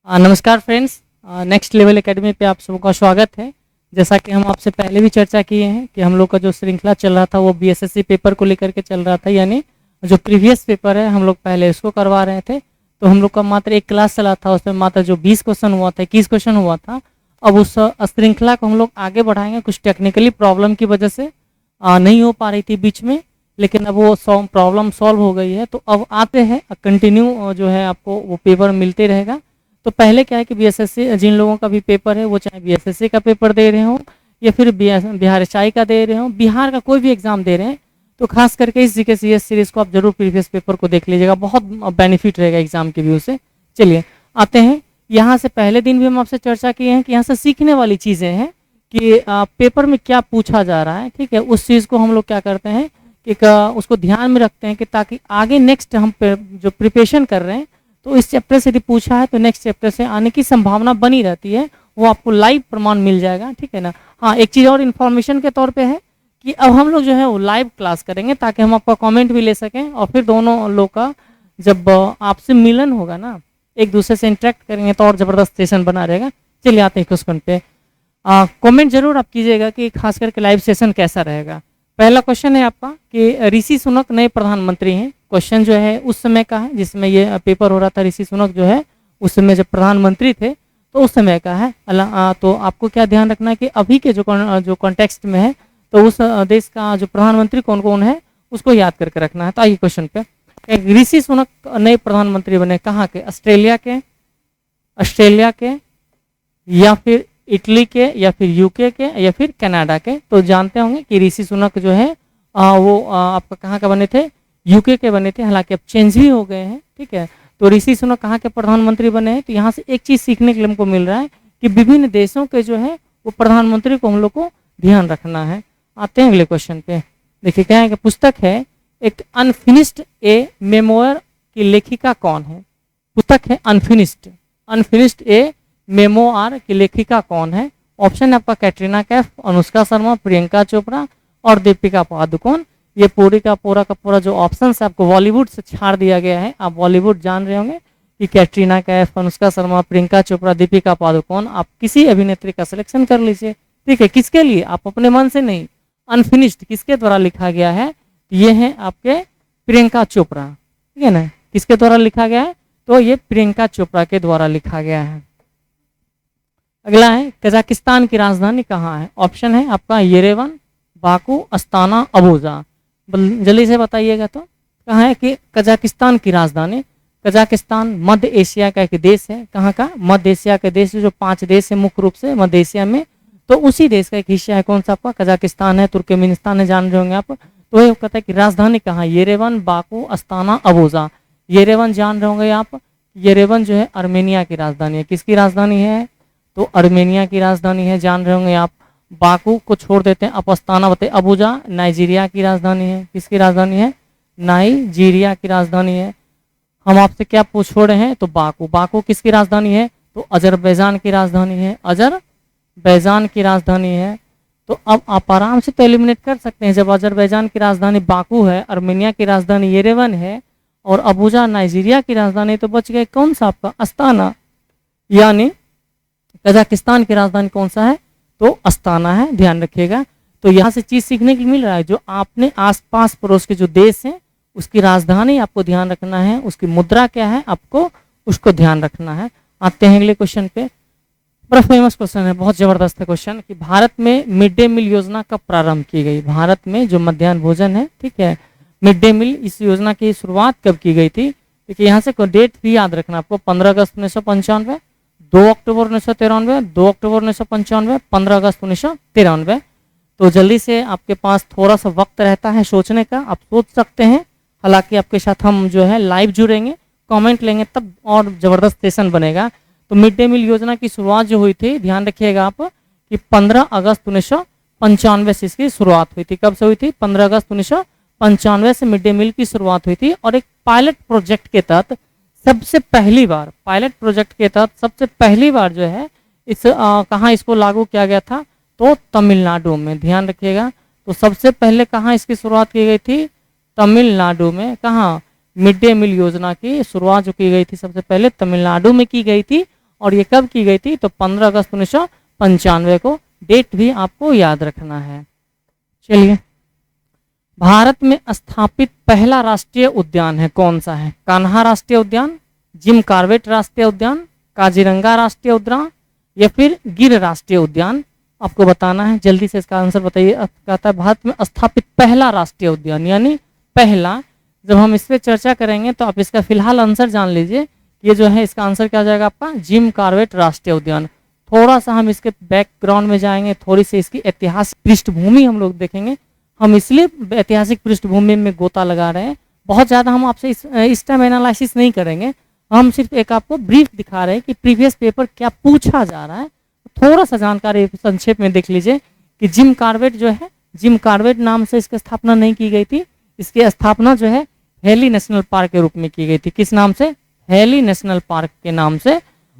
नमस्कार friends. Next level academy पे आप सबका स्वागत है। जैसा कि हम आपसे पहले भी चर्चा किए हैं कि हम लोग का जो श्रृंखला चल रहा था वो बीएसएससी पेपर को लेकर के चल रहा था, यानी जो प्रीवियस पेपर है हम लोग पहले इसको करवा रहे थे। तो हम लोग का मात्र एक क्लास चला था, उसमें मात्र जो 20 क्वेश्चन हुआ था, 21 क्वेश्चन हुआ था। अब उस श्रृंखला को हम लोग आगे बढ़ाएंगे। कुछ टेक्निकली प्रॉब्लम की वजह से नहीं हो पा रही थी बीच में, लेकिन अब वो प्रॉब्लम सॉल्व हो गई है। तो अब आते हैं कंटिन्यू जो है आपको वो पेपर मिलते रहेगा। तो पहले क्या है कि बीएसएससी जिन लोगों का भी पेपर है वो चाहे बीएसएससी का पेपर दे रहे हो या फिर बिहार एसआई का दे रहे हो, बिहार का कोई भी एग्जाम दे रहे हैं, तो खास करके इस जीके सीएस सीरीज को आप जरूर प्रीवियस पेपर को देख लीजिएगा, बहुत बेनिफिट रहेगा एग्जाम के व्यू से। चलिए आते हैं। यहाँ से पहले दिन भी हम आपसे चर्चा किए हैं कि यहाँ से सीखने वाली चीज़ें हैं कि पेपर में क्या पूछा जा रहा है। ठीक है, उस चीज़ को हम लोग क्या करते हैं कि उसको ध्यान में रखते हैं कि ताकि आगे नेक्स्ट हम जो प्रिपरेशन कर रहे हैं तो इस चैप्टर से यदि पूछा है तो नेक्स्ट चैप्टर से आने की संभावना बनी रहती है, वो आपको लाइव प्रमाण मिल जाएगा। ठीक है ना। हाँ, एक चीज़ और इन्फॉर्मेशन के तौर पे है कि अब हम लोग जो है वो लाइव क्लास करेंगे ताकि हम आपका कमेंट भी ले सकें, और फिर दोनों लोग का जब आपसे मिलन होगा ना, एक दूसरे से इंटरेक्ट करेंगे तो और ज़बरदस्त सेशन बना रहेगा। चलिए आते हैं क्वेश्चन पे। कमेंट जरूर आप कीजिएगा कि खास करके लाइव सेशन कैसा रहेगा। पहला क्वेश्चन है आपका कि ऋषि सुनक नए प्रधानमंत्री हैं। क्वेश्चन जो है उस समय का है जिसमें ये पेपर हो रहा था। ऋषि सुनक जो है उस समय जब प्रधानमंत्री थे तो उस समय का है। तो आपको क्या ध्यान रखना है कि अभी के जो कॉन्टेक्स्ट में है तो उस देश का जो प्रधानमंत्री कौन कौन है उसको याद करके रखना है। तो आइए क्वेश्चन पे। ऋषि सुनक नए प्रधानमंत्री बने कहाँ के? ऑस्ट्रेलिया के या फिर इटली के या फिर यूके के या फिर कनाडा के। तो जानते होंगे कि ऋषि सुनक जो है वो आपका कहाँ का बने थे? यूके के बने थे, हालांकि अब चेंज भी हो गए हैं। ठीक है, तो ऋषि सुनक कहाँ के प्रधानमंत्री बने हैं? तो यहाँ से एक चीज़ सीखने के लिए हमको मिल रहा है कि विभिन्न देशों के जो है वो प्रधानमंत्री को हम लोग को ध्यान रखना है। आते हैं अगले क्वेश्चन पे। देखिए क्या है कि पुस्तक है एक अनफिनिश्ड ए मेमोयर की लेखिका कौन है? पुस्तक है अनफिनिश्ड ए मेमोआर की लेखिका कौन है? ऑप्शन है आपका कैटरीना कैफ, अनुष्का शर्मा, प्रियंका चोपड़ा और दीपिका पादुकोण। ये पूरी का पूरा जो ऑप्शन है आपको बॉलीवुड से छाड़ दिया गया है। आप बॉलीवुड जान रहे होंगे कि कैटरीना कैफ, अनुष्का शर्मा, प्रियंका चोपड़ा, दीपिका पादुकोण। आप किसी अभिनेत्री का सिलेक्शन कर लीजिए। ठीक है, किसके लिए? आप अपने मन से नहीं। अनफिनिश्ड किसके द्वारा लिखा गया है? ये है आपके प्रियंका चोपड़ा। ठीक है ना। किसके द्वारा लिखा गया है? तो ये प्रियंका चोपड़ा के द्वारा लिखा गया है। अगला है कजाकिस्तान की राजधानी कहाँ है? ऑप्शन है आपका येरेवन, बाकू, अस्ताना, अबूजा। जल्दी से बताइएगा। तो कहाँ है कि कजाकिस्तान की राजधानी? कजाकिस्तान मध्य एशिया का एक देश है। कहाँ का? मध्य एशिया के देश, जो 5 देश है मुख्य रूप से मध्य एशिया में, तो उसी देश का एक हिस्सा है। कौन सा? आपका कजाकिस्तान है, तुर्कमेनिस्तान है, जान रहे होंगे आप। तो ये कहता है कि राजधानी कहाँ? Yerevan, Baku, Astana, Abuja. Yerevan जान रहे होंगे आप। येरेवन जो है अर्मेनिया की राजधानी है। किसकी राजधानी है? तो अर्मेनिया की राजधानी है, जान रहे होंगे आप। बाकू को छोड़ देते हैं, अस्ताना बताइए। अबूजा नाइजीरिया की राजधानी है। किसकी राजधानी है? नाइजीरिया की राजधानी है। हम आपसे क्या छोड़ रहे हैं? तो बाकू किसकी राजधानी है? तो अजरबैजान की राजधानी है। अजरबैजान की राजधानी है। तो अब आप आराम से तो एलिमिनेट कर सकते हैं। जब अजरबैजान की राजधानी बाकू है, अर्मेनिया की राजधानी येरेवन है और अबूजा नाइजीरिया की राजधानी, तो बच गए कौन सा? आपका अस्ताना। यानी कजाकिस्तान की राजधानी कौन सा है? तो अस्ताना है, ध्यान रखिएगा। तो यहाँ से चीज सीखने की मिल रहा है, जो आपने आसपास पड़ोस के जो देश हैं उसकी राजधानी आपको ध्यान रखना है, उसकी मुद्रा क्या है आपको उसको ध्यान रखना है। आते हैं अगले क्वेश्चन पे। बड़ा फेमस क्वेश्चन है, बहुत जबरदस्त है क्वेश्चन कि भारत में मिड डे मील योजना कब प्रारंभ की गई? भारत में जो मध्याह्न भोजन है, ठीक है, मिड डे मील, इस योजना की शुरुआत कब की गई थी? देखिए यहाँ से डेट भी याद रखना आपको। 15 अगस्त 1995, 2 अक्टूबर 1993, 2 अक्टूबर 1995, 15 अगस्त 1993। तो जल्दी से आपके पास थोड़ा सा वक्त रहता है सोचने का, आप सोच सकते हैं। हालांकि आपके साथ हम जो है लाइव जुड़ेंगे, कमेंट लेंगे, तब और ज़बरदस्त सेशन बनेगा। तो मिड डे मील योजना की शुरुआत जो हुई थी, ध्यान रखिएगा आप कि 15 अगस्त 1995 से इसकी शुरुआत हुई थी। कब से हुई थी? 15 अगस्त 1995 से मिड डे मील की शुरुआत हुई थी। और एक पायलट प्रोजेक्ट के तहत सबसे पहली बार, पायलट प्रोजेक्ट के तहत सबसे पहली बार जो है इस कहाँ इसको लागू किया गया था? तो तमिलनाडु में। ध्यान रखिएगा। तो सबसे पहले कहाँ इसकी शुरुआत की गई थी? तमिलनाडु में। कहाँ? मिड डे मील योजना की शुरुआत जो की गई थी सबसे पहले तमिलनाडु में की गई थी। और ये कब की गई थी, तो 15 अगस्त 1995 को। डेट भी आपको याद रखना है। चलिए, भारत में स्थापित पहला राष्ट्रीय उद्यान है कौन सा है? कान्हा राष्ट्रीय उद्यान, जिम कॉर्बेट राष्ट्रीय उद्यान, काजीरंगा राष्ट्रीय उद्यान या फिर गिर राष्ट्रीय उद्यान? आपको बताना है, जल्दी से इसका आंसर बताइए। कहता है भारत में स्थापित पहला राष्ट्रीय उद्यान, यानी पहला। जब हम इस पर चर्चा करेंगे तो आप इसका फिलहाल आंसर जान लीजिए। ये जो है इसका आंसर क्या हो जाएगा आपका, जिम कॉर्बेट राष्ट्रीय उद्यान। थोड़ा सा हम इसके बैकग्राउंड में जाएंगे, थोड़ी सी इसकी ऐतिहासिक पृष्ठभूमि हम लोग देखेंगे। हम इसलिए ऐतिहासिक पृष्ठभूमि में गोता लगा रहे हैं, बहुत ज़्यादा हम आपसे इस टाइम एनालिसिस नहीं करेंगे। हम सिर्फ एक आपको ब्रीफ दिखा रहे हैं कि प्रीवियस पेपर क्या पूछा जा रहा है। थोड़ा सा जानकारी संक्षेप में देख लीजिए कि जिम कॉर्बेट जो है, जिम कॉर्बेट नाम से इसकी स्थापना नहीं की गई थी। इसकी स्थापना जो है हेली नेशनल पार्क के रूप में की गई थी। किस नाम से? हेली नेशनल पार्क के नाम से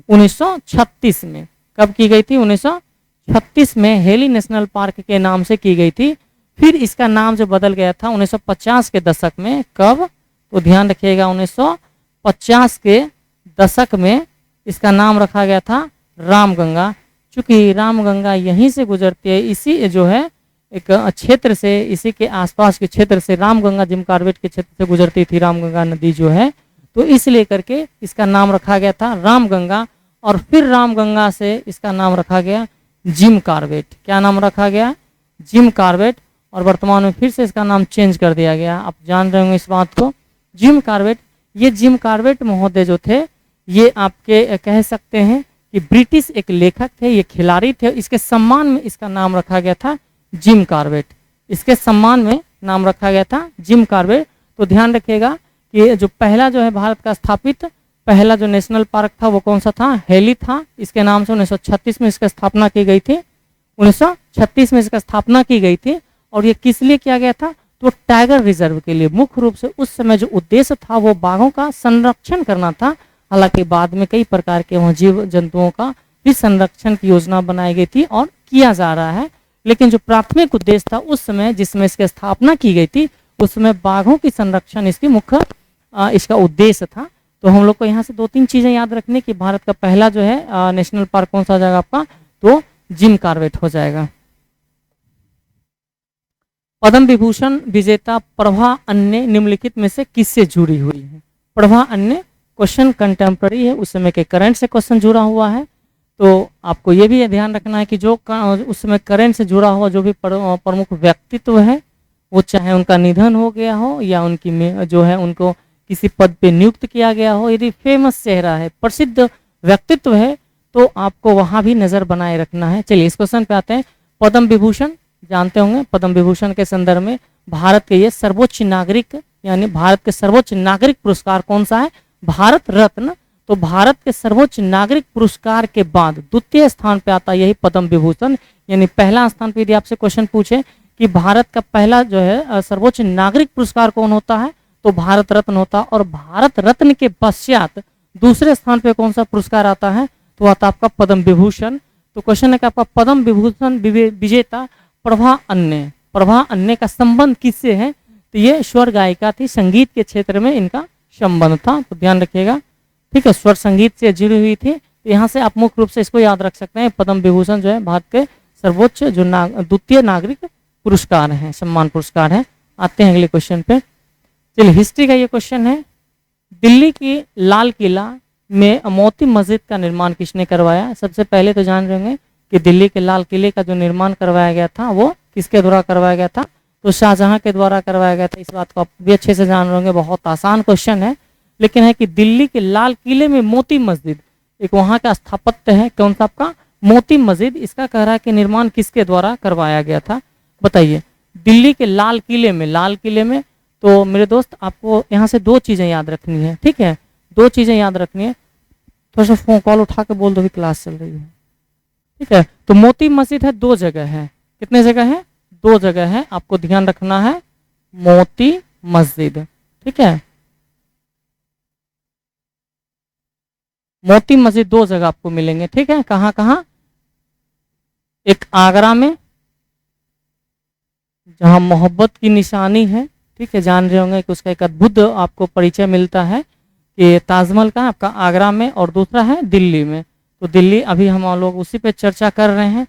1936 में। कब की गई थी? 1936 में हेली नेशनल पार्क के नाम से की गई थी। फिर इसका नाम जो बदल गया था 1950 के दशक में। कब? तो ध्यान रखिएगा, 1950 के दशक में इसका नाम रखा गया था रामगंगा। चूंकि रामगंगा यहीं से गुजरती है, इसी जो है एक क्षेत्र से, इसी के आसपास के क्षेत्र से, रामगंगा जिम कॉर्बेट के क्षेत्र से गुजरती थी रामगंगा नदी जो है, तो इसलिए करके इसका नाम रखा गया था रामगंगा। और फिर रामगंगा से इसका नाम रखा गया जिम कॉर्बेट। क्या नाम रखा गया? Jim Corbett. और वर्तमान में फिर से इसका नाम चेंज कर दिया गया। आप जान रहे होंगे इस बात को, जिम कॉर्बेट। ये जिम कॉर्बेट महोदय जो थे, ये आपके कह सकते हैं कि ब्रिटिश एक लेखक थे, ये खिलाड़ी थे। इसके सम्मान में इसका नाम रखा गया था जिम कॉर्बेट। इसके सम्मान में नाम रखा गया था जिम कॉर्बेट। तो ध्यान रखिएगा कि जो पहला जो है भारत का स्थापित पहला जो नेशनल पार्क था वो कौन सा था? हेली था। इसके नाम से 1936 में इसका स्थापना की गई थी। 1936 में इसका स्थापना की गई थी। और ये किस लिए किया गया था? तो टाइगर रिजर्व के लिए। मुख्य रूप से उस समय जो उद्देश्य था वो बाघों का संरक्षण करना था। हालांकि बाद में कई प्रकार के वहाँ जीव जंतुओं का भी संरक्षण की योजना बनाई गई थी और किया जा रहा है। लेकिन जो प्राथमिक उद्देश्य था उस समय जिसमें इसकी स्थापना की गई थी, उसमें बाघों की संरक्षण इसकी मुख्य इसका उद्देश्य था। तो हम लोग को यहाँ से 2-3 चीजें याद रखने की। भारत का पहला जो है नेशनल पार्क कौन सा हो जाएगा आपका? तो जिम कॉर्बेट हो जाएगा। पद्म विभूषण विजेता प्रभा अन्य निम्नलिखित में से किससे जुड़ी हुई है? प्रभा अन्य क्वेश्चन कंटेम्प्रेरी है, उस समय के करंट से क्वेश्चन जुड़ा हुआ है। तो आपको ये भी ध्यान रखना है कि जो उस समय करंट से जुड़ा हुआ जो भी प्रमुख व्यक्तित्व है, वो चाहे उनका निधन हो गया हो या उनकी जो है उनको किसी पद पे नियुक्त किया गया हो, यदि फेमस चेहरा है, प्रसिद्ध व्यक्तित्व है, तो आपको वहां भी नजर बनाए रखना है। चलिए इस क्वेश्चन पे आते हैं। पद्म विभूषण जानते होंगे, पद्म विभूषण के संदर्भ में भारत के ये सर्वोच्च नागरिक यानी भारत के सर्वोच्च नागरिक पुरस्कार कौन सा है? भारत रत्न। तो भारत के सर्वोच्च नागरिक पुरस्कार के बाद द्वितीय स्थान पे आता है यही पद्म विभूषण। यानी पहला स्थान पे यदि आपसे क्वेश्चन पूछे कि भारत का पहला जो है सर्वोच्च नागरिक पुरस्कार कौन होता है, तो भारत रत्न होता है। और भारत रत्न के पश्चात दूसरे स्थान पे कौन सा पुरस्कार आता है? तो आता आपका पद्म विभूषण। तो क्वेश्चन है कि आपका पद्म विभूषण विजेता प्रभा अन्य, प्रभा अन्य का संबंध किससे है? तो ये स्वर गायिका थी, संगीत के क्षेत्र में इनका संबंध था। तो ध्यान रखिएगा, ठीक है, स्वर संगीत से जुड़ी हुई थी। तो यहाँ से आप मुख्य रूप से इसको याद रख सकते हैं। पद्म विभूषण जो है भारत के सर्वोच्च जो द्वितीय नागरिक पुरस्कार है, सम्मान पुरस्कार है। आते हैं अगले क्वेश्चन पे। चलिए हिस्ट्री का ये क्वेश्चन है। दिल्ली की लाल किला में मोती मस्जिद का निर्माण किसने करवाया? सबसे पहले तो जान रहे होंगे कि दिल्ली के लाल किले का जो निर्माण करवाया गया था वो किसके द्वारा करवाया गया था? तो शाहजहां के द्वारा करवाया गया था। इस बात को आप भी अच्छे से जान रहे होंगे, बहुत आसान क्वेश्चन है। लेकिन है कि दिल्ली के लाल किले में मोती मस्जिद एक वहां का स्थापत्य है, कौन सा आपका? मोती मस्जिद। इसका कह रहा है कि निर्माण किसके द्वारा करवाया गया था? बताइए। दिल्ली के लाल किले में तो मेरे दोस्त आपको यहाँ से 2 चीजें याद रखनी है, ठीक है, 2 चीजें याद रखनी है। थोड़ा सा फोन कॉल उठा के बोल दो भी क्लास चल रही है, ठीक है। तो मोती मस्जिद है 2 जगह है। कितने जगह है? 2 जगह है, आपको ध्यान रखना है। मोती मस्जिद, ठीक है, मोती मस्जिद 2 जगह आपको मिलेंगे, ठीक है। कहाँ कहाँ? एक आगरा में जहां मोहब्बत की निशानी है, ठीक है, जान रहे होंगे कि उसका एक अद्भुत आपको परिचय मिलता है कि ताजमहल का आपका आगरा में, और दूसरा है दिल्ली में। तो दिल्ली, अभी हम लोग उसी पे चर्चा कर रहे हैं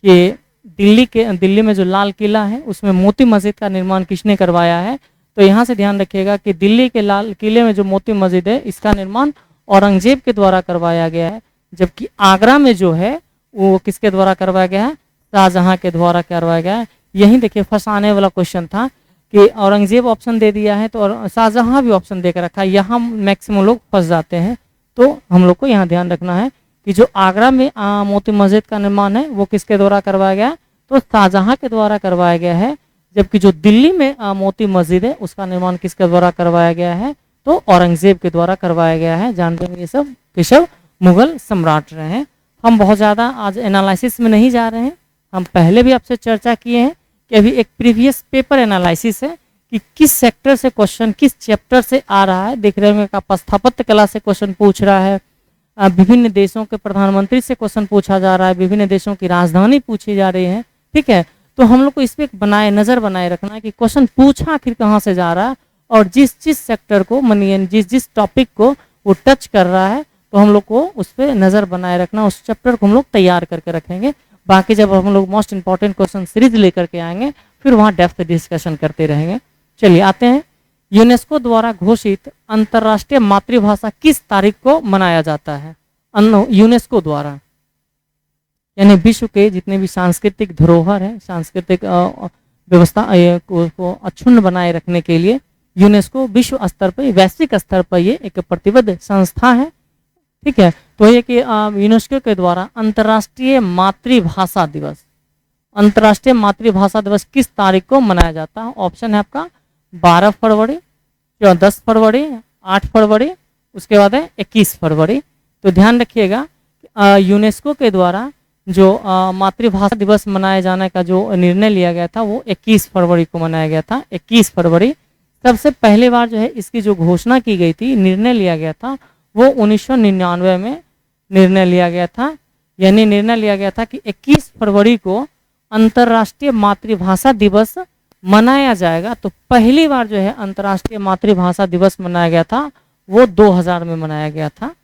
कि दिल्ली में जो लाल किला है उसमें मोती मस्जिद का निर्माण किसने करवाया है। तो यहाँ से ध्यान रखिएगा कि दिल्ली के लाल किले में जो मोती मस्जिद है इसका निर्माण औरंगजेब के द्वारा करवाया गया है, जबकि आगरा में जो है वो किसके द्वारा करवाया गया है, शाहजहां के द्वारा करवाया गया है। यही देखिए फंसाने वाला क्वेश्चन था कि औरंगजेब ऑप्शन दे दिया है तो और शाहजहां भी ऑप्शन देकर रखा है, यहाँ मैक्सिमम लोग फंस जाते हैं। तो हम लोग को यहाँ ध्यान रखना है कि जो आगरा में मोती मस्जिद का निर्माण है वो किसके द्वारा करवाया गया है, तो शाहजहां के द्वारा करवाया गया है, जबकि जो दिल्ली में मोती मस्जिद है उसका निर्माण किसके द्वारा करवाया गया है, तो औरंगजेब के द्वारा करवाया गया है। जानते हैं ये सब केशव मुगल सम्राट रहे हैं। हम बहुत ज़्यादा आज एनालिसिस में नहीं जा रहे हैं, हम पहले भी आपसे चर्चा किए हैं कि अभी एक प्रीवियस पेपर एनालिसिस है कि किस सेक्टर से क्वेश्चन किस चैप्टर से आ रहा है। देख रहे होंगे आप स्थापत्य कला से क्वेश्चन पूछ रहा है, विभिन्न देशों के प्रधानमंत्री से क्वेश्चन पूछा जा रहा है, विभिन्न देशों की राजधानी पूछी जा रही है। ठीक है, तो हम लोग को इस पर नज़र बनाए रखना है कि क्वेश्चन पूछा आखिर कहाँ से जा रहा है, और जिस सेक्टर को मानिए जिस टॉपिक को वो टच कर रहा है तो हम लोग को उस पर नज़र बनाए रखना, उस चैप्टर को हम लोग तैयार करके रखेंगे। बाकी जब हम लोग मोस्ट इंपॉर्टेंट क्वेश्चन सीरीज लेकर के आएंगे फिर वहाँ डेप्थ डिस्कशन करते रहेंगे। चलिए आते हैं, यूनेस्को द्वारा घोषित अंतर्राष्ट्रीय मातृभाषा किस तारीख को मनाया जाता है। यूनेस्को द्वारा, यानी विश्व के जितने भी सांस्कृतिक धरोहर है, सांस्कृतिक व्यवस्था को अक्षुण्ण बनाए रखने के लिए यूनेस्को विश्व स्तर पर, वैश्विक स्तर पर ये एक प्रतिबद्ध संस्था है। ठीक है, तो ये कि यूनेस्को के द्वारा अंतर्राष्ट्रीय मातृभाषा दिवस, अंतर्राष्ट्रीय मातृभाषा दिवस किस तारीख को मनाया जाता है। ऑप्शन है आपका 12 फरवरी, 10 फरवरी, 8 फरवरी, उसके बाद है 21 फरवरी। तो ध्यान रखिएगा यूनेस्को के द्वारा जो मातृभाषा दिवस मनाए जाने का जो निर्णय लिया गया था वो 21 फरवरी को मनाया गया था। 21 फरवरी सबसे पहली बार जो है इसकी जो घोषणा की गई थी, निर्णय लिया गया था, वो 1999 में निर्णय लिया गया था। यानी निर्णय लिया गया था कि 21 फरवरी को अंतर्राष्ट्रीय मातृभाषा दिवस मनाया जाएगा। तो पहली बार जो है अंतर्राष्ट्रीय मातृभाषा दिवस मनाया गया था वो 2000 में मनाया गया था।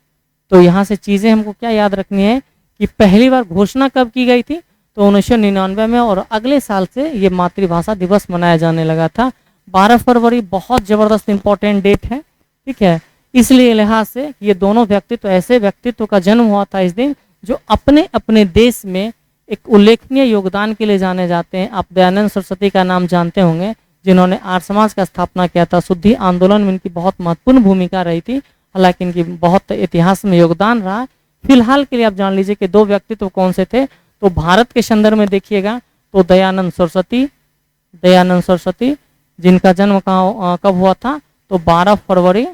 तो यहाँ से चीज़ें हमको क्या याद रखनी है कि पहली बार घोषणा कब की गई थी, तो 1999 में, और अगले साल से ये मातृभाषा दिवस मनाया जाने लगा था। 12 फरवरी बहुत ज़बरदस्त इंपॉर्टेंट डेट है। ठीक है, इसलिए लिहाज से ये दोनों व्यक्तित्व, ऐसे व्यक्तित्व का जन्म हुआ था इस दिन जो अपने अपने देश में एक उल्लेखनीय योगदान के लिए जाने जाते हैं। आप दयानंद सरस्वती का नाम जानते होंगे, जिन्होंने आर्य समाज का स्थापना किया था। शुद्धि आंदोलन में इनकी बहुत महत्वपूर्ण भूमिका रही थी, हालांकि इनकी बहुत इतिहास में योगदान रहा। फिलहाल के लिए आप जान लीजिए कि दो व्यक्तित्व कौन से थे। तो भारत के संदर्भ में देखिएगा तो दयानंद सरस्वती जिनका जन्म कब हुआ था, तो 12 फरवरी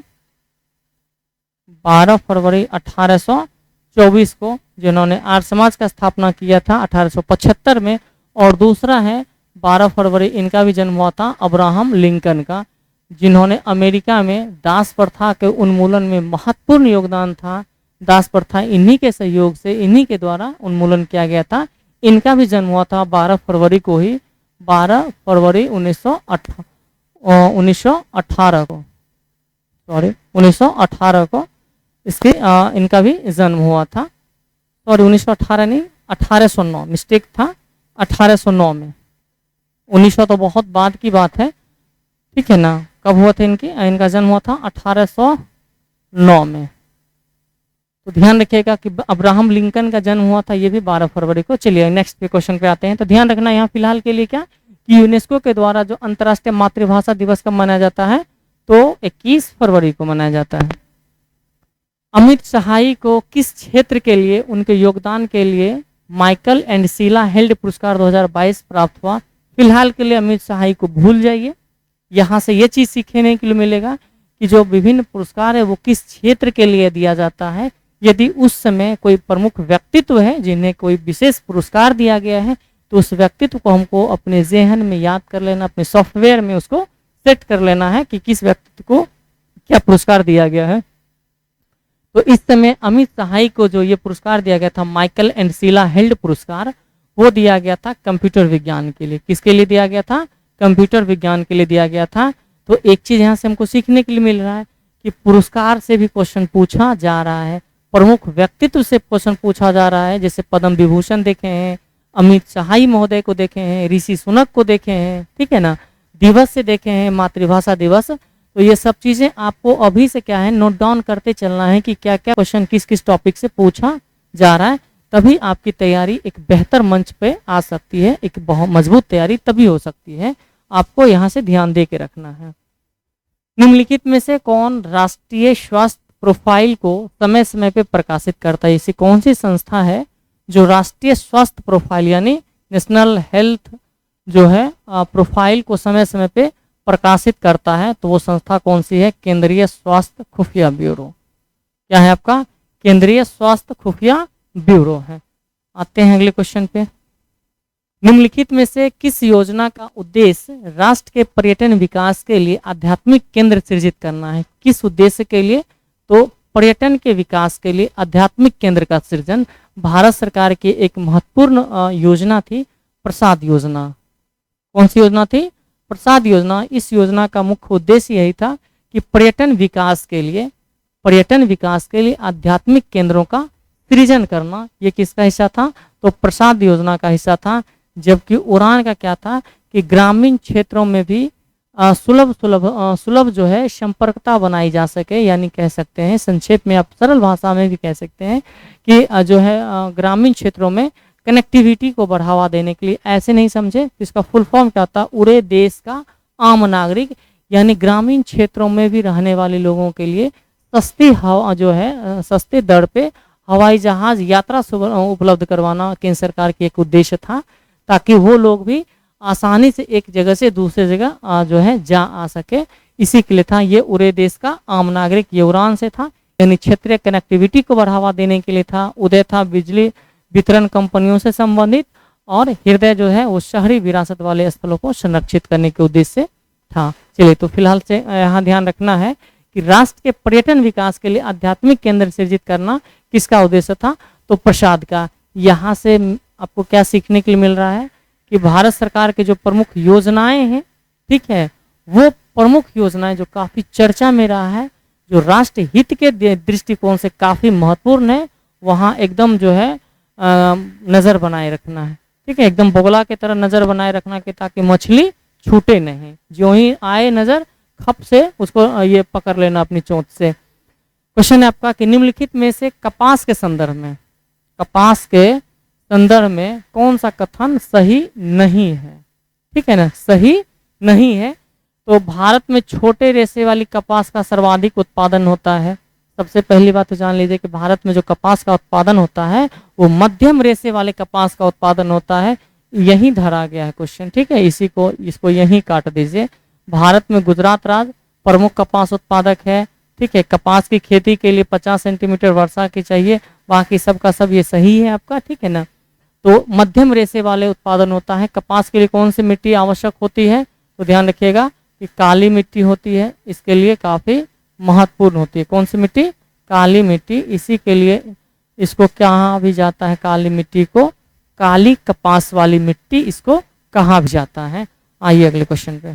1824 को, जिन्होंने आर्य समाज का स्थापना किया था 1875 में। और दूसरा है 12 फरवरी इनका भी जन्म हुआ था अब्राहम लिंकन का, जिन्होंने अमेरिका में दास प्रथा के उन्मूलन में महत्वपूर्ण योगदान था। दास प्रथा इन्हीं के सहयोग से, इन्हीं के द्वारा उन्मूलन किया गया था। इनका भी जन्म हुआ था 12 फरवरी को ही, 12 फरवरी 1918 को इसके इनका भी जन्म हुआ था। सॉरी 1918 नहीं, 1809, मिस्टेक था, 1809 में। 1900 तो बहुत बाद की बात है। ठीक है ना, कब हुआ था इनका जन्म हुआ था 1809 में। तो ध्यान रखिएगा कि अब्राहम लिंकन का जन्म हुआ था ये भी 12 फरवरी को। चलिए नेक्स्ट पे क्वेश्चन पे आते हैं। तो ध्यान रखना यहाँ फिलहाल के लिए क्या कि यूनेस्को के द्वारा जो अंतर्राष्ट्रीय मातृभाषा दिवस कब मनाया जाता है, तो 21 फरवरी को मनाया जाता है। अमित सहाय को किस क्षेत्र के लिए उनके योगदान के लिए माइकल एंड शीला हेल्ड पुरस्कार 2022 प्राप्त हुआ। फिलहाल के लिए अमित सहाय को भूल जाइए। यहाँ से ये चीज़ सीखने के लिए मिलेगा कि जो विभिन्न पुरस्कार है वो किस क्षेत्र के लिए दिया जाता है। यदि उस समय कोई प्रमुख व्यक्तित्व है जिन्हें कोई विशेष पुरस्कार दिया गया है, तो उस व्यक्तित्व को हमको अपने ज़हन में याद कर लेना, अपने सॉफ्टवेयर में उसको सेट कर लेना है कि किस व्यक्तित्व को क्या पुरस्कार दिया गया है। तो इस समय अमित सहाय को जो ये पुरस्कार दिया गया था, माइकल एंड शीला हेल्ड पुरस्कार, वो दिया गया था कंप्यूटर विज्ञान के लिए। किसके लिए दिया गया था? कंप्यूटर विज्ञान के लिए दिया गया था। तो एक चीज़ यहाँ से हमको सीखने के लिए मिल रहा है कि पुरस्कार से भी क्वेश्चन पूछा जा रहा है, प्रमुख व्यक्तित्व से क्वेश्चन पूछा जा रहा है, जैसे पद्म विभूषण देखे हैं, अमित शाही महोदय को देखे हैं, ऋषि सुनक को देखे हैं, ठीक है ना, दिवस से देखे हैं, मातृभाषा दिवस। तो ये सब चीजें आपको अभी से क्या है नोट डाउन करते चलना है कि क्या क्या क्वेश्चन किस किस टॉपिक से पूछा जा रहा है, तभी आपकी तैयारी एक बेहतर मंच पे आ सकती है, एक बहुत मजबूत तैयारी तभी हो सकती है। आपको यहाँ से ध्यान दे के रखना है। निम्नलिखित में से कौन राष्ट्रीय स्वास्थ्य प्रोफाइल को समय समय पे प्रकाशित करता है? ऐसी कौन सी संस्था है जो राष्ट्रीय स्वास्थ्य प्रोफाइल यानी नेशनल हेल्थ जो है प्रोफाइल को समय समय पे प्रकाशित करता है? तो वो संस्था कौन सी है? केंद्रीय स्वास्थ्य खुफिया ब्यूरो। क्या है आपका? केंद्रीय स्वास्थ्य खुफिया ब्यूरो है। आते हैं अगले क्वेश्चन पे। निम्नलिखित में से किस योजना का उद्देश्य राष्ट्र के पर्यटन विकास के लिए आध्यात्मिक केंद्र सृजित करना है? किस उद्देश्य के लिए? तो पर्यटन के विकास के लिए आध्यात्मिक केंद्र का सृजन भारत सरकार की एक महत्वपूर्ण योजना थी, प्रसाद योजना। कौन सी योजना थी? प्रसाद योजना। इस योजना का मुख्य उद्देश्य यही था कि पर्यटन विकास के लिए आध्यात्मिक केंद्रों का सृजन करना। ये किसका हिस्सा था? तो प्रसाद योजना का हिस्सा था। जबकि उड़ान का क्या था कि ग्रामीण क्षेत्रों में भी सुलभ जो है संपर्कता बनाई जा सके, यानी कह सकते हैं संक्षेप में, आप सरल भाषा में भी कह सकते हैं कि जो है ग्रामीण क्षेत्रों में कनेक्टिविटी को बढ़ावा देने के लिए। ऐसे नहीं समझे, इसका फुल फॉर्म क्या था? उड़े देश का आम नागरिक, यानी ग्रामीण क्षेत्रों में भी रहने वाले लोगों के लिए सस्ती हवा जो है सस्ते दर पे हवाई जहाज यात्रा उपलब्ध करवाना केंद्र सरकार की एक उद्देश्य था, ताकि वो लोग भी आसानी से एक जगह से दूसरे जगह जो है जा आ सके। इसी के लिए था ये उड़े देश का आम नागरिक, ये उड़ान से था, यानी क्षेत्रीय कनेक्टिविटी को बढ़ावा देने के लिए था। उदय था बिजली वितरण कंपनियों से संबंधित, और हृदय जो है वो शहरी विरासत वाले स्थलों को संरक्षित करने के उद्देश्य से था। चलिए, तो फिलहाल से यहाँ ध्यान रखना है कि राष्ट्र के पर्यटन विकास के लिए आध्यात्मिक केंद्र सृजित करना किसका उद्देश्य था? तो प्रसाद का। यहाँ से आपको क्या सीखने के लिए मिल रहा है कि भारत सरकार के जो प्रमुख योजनाएं हैं, ठीक है, वो प्रमुख योजनाएं जो काफी चर्चा में रहा है, जो राष्ट्र हित के दृष्टिकोण से काफी महत्वपूर्ण है, वहाँ एकदम जो है नजर बनाए रखना है। ठीक है, एकदम बोगला की तरह नजर बनाए रखना कि ताकि मछली छूटे नहीं, जो ही आए नजर खप से उसको ये पकड़ लेना अपनी चोंच से। क्वेश्चन है आपका कि निम्नलिखित में से कपास के संदर्भ में कौन सा कथन सही नहीं है? ठीक है ना, सही नहीं है। तो भारत में छोटे रेशे वाली कपास का सर्वाधिक उत्पादन होता है। सबसे पहली बात तो जान लीजिए कि भारत में जो कपास का उत्पादन होता है वो मध्यम रेशे वाले कपास का उत्पादन होता है। यही धरा गया है क्वेश्चन, ठीक है, इसको यहीं काट दीजिए। भारत में गुजरात राज्य प्रमुख कपास उत्पादक है। ठीक है, कपास की खेती के लिए 50 सेंटीमीटर वर्षा की चाहिए, बाकी सब का सब ये सही है आपका। ठीक है ना, तो मध्यम रेशे वाले उत्पादन होता है। कपास के लिए कौन सी मिट्टी आवश्यक होती है? तो ध्यान रखिएगा कि काली मिट्टी होती है, इसके लिए काफी महत्वपूर्ण होती है। कौन सी मिट्टी? काली मिट्टी। इसी के लिए इसको कहा भी जाता है, काली मिट्टी को काली कपास वाली मिट्टी इसको कहा भी जाता है। आइए अगले क्वेश्चन पे।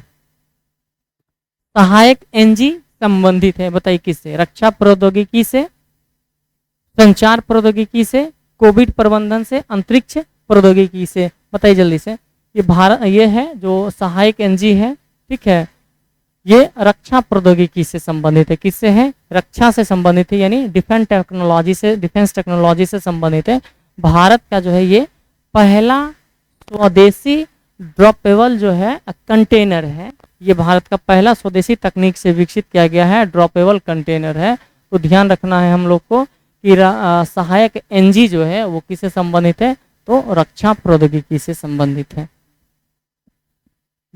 सहायक एनजी संबंधित है, बताइए किससे? रक्षा प्रौद्योगिकी से, संचार प्रौद्योगिकी से, कोविड प्रबंधन से, अंतरिक्ष प्रौद्योगिकी से। बताइए जल्दी से। ये है जो सहायक एनजी है, ठीक है, ये रक्षा प्रौद्योगिकी से संबंधित है। किससे है? रक्षा से संबंधित है, यानी डिफेंस टेक्नोलॉजी से संबंधित है। भारत का जो है ये पहला स्वदेशी ड्रॉपेबल जो है कंटेनर है। ये भारत का पहला स्वदेशी तकनीक से विकसित किया गया है, ड्रॉपेबल कंटेनर है। तो ध्यान रखना है हम लोग को कि सहायक एनजी जो है वो किससे संबंधित है? तो रक्षा प्रौद्योगिकी से संबंधित है।